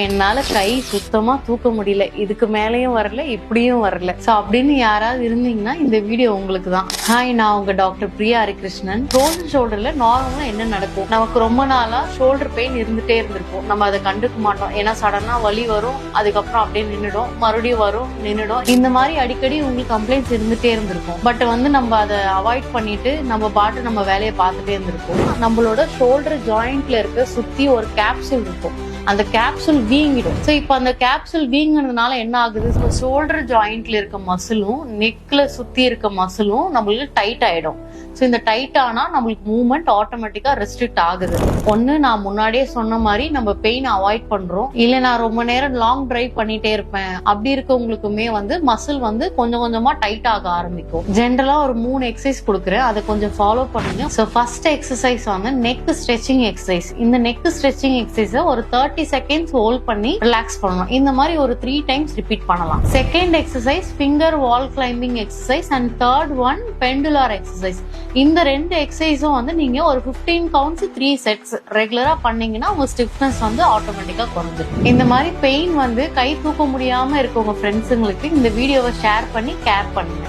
என்னால கை சுத்தமா தூக்க முடியல, இதுக்கு மேலேயும் வரல, இப்படியும் வரல. சோ அப்படின்னு யாராவது இருந்தீங்கன்னா இந்த வீடியோ உங்களுக்கு தான். ஹாய், நான் உங்க டாக்டர் பிரியா ஹரிகிருஷ்ணன். ஷோல்டர் ஷோல்டர்ல நார்மலா என்ன நடக்கும், நமக்கு ரொம்ப நாளா ஷோல்டர் பெயின் இருந்துட்டே இருந்திருக்கும். நம்ம அதை கண்டுக்க மாட்டோம், ஏன்னா சடனா வலி வரும், அதுக்கப்புறம் அப்படியே நின்றுடும், மறுபடியும் வரும், நின்றுடும். இந்த மாதிரி அடிக்கடி உங்களுக்கு கம்ப்ளைண்ட்ஸ் இருந்துட்டே இருந்திருக்கும். பட் நம்ம அதை அவாய்ட் பண்ணிட்டு நம்ம பாட்டு நம்ம வேலையை பார்த்துட்டே இருந்திருப்போம். நம்மளோட ஷோல்டர் ஜாயிண்ட்ல இருக்க சுத்தி ஒரு கேப்சூல் இருக்கும், அந்த கேப்சூல் வீங்கிடும். ஸோ இப்போ அந்த கேப்சூல் வீங்கினதுனால என்ன ஆகுது, ஷோல்டர் ஜாயிண்ட்ல இருக்க மசிலும் நெக்ல சுத்தி இருக்க மசிலும் நம்மளுக்கு டைட் ஆயிடும். ஸோ இந்த டைட் ஆனா நம்மளுக்கு மூவ்மெண்ட் ஆட்டோமேட்டிக்கா ரெஸ்ட்ரிக்ட் ஆகுது. ஒன்னு நான் முன்னாடியே சொன்ன மாதிரி நம்ம பெயின் அவாய்ட் பண்றோம், இல்ல நான் ரொம்ப நேரம் லாங் டிரைவ் பண்ணிட்டே இருப்பேன், அப்படி இருக்கவங்களுக்குமே மசில் கொஞ்சம் கொஞ்சமா டைட் ஆக ஆரம்பிக்கும். ஜென்ரலா ஒரு 3 எக்ஸசைஸ் கொடுக்குறேன், அதை கொஞ்சம் ஃபாலோ பண்ணுங்க. So first exercise neck stretching exercise. இந்த நெக் ஸ்ட்ரெச்சிங் எக்ஸசைஸ் ஒரு 30 செகண்ட்ஸ் ஹோல்ட் பண்ணி ரிலாக்ஸ் பண்ணணும். இந்த மாதிரி ஒரு 3 டைம்ஸ் ரிப்பீட் பண்ணலாம். Second exercise finger wall climbing exercise and third one pendular exercise. இந்த 2 எக்ஸசைஸும் நீங்க ஒரு 15 கவுண்ட்ஸ் 3 செட்ஸ் ரெகுலரா பண்ணீங்கன்னா உங்க ஸ்டிஃப்னஸ் ஆட்டோமேட்டிக்கா குறைஞ்சிடும். இந்த மாதிரி பெயின் கை தூக்க முடியாம இருக்க உங்க ஃப்ரெண்ட்ஸுங்களுக்கு இந்த வீடியோவை ஷேர் பண்ணி கேர் பண்ணுங்க.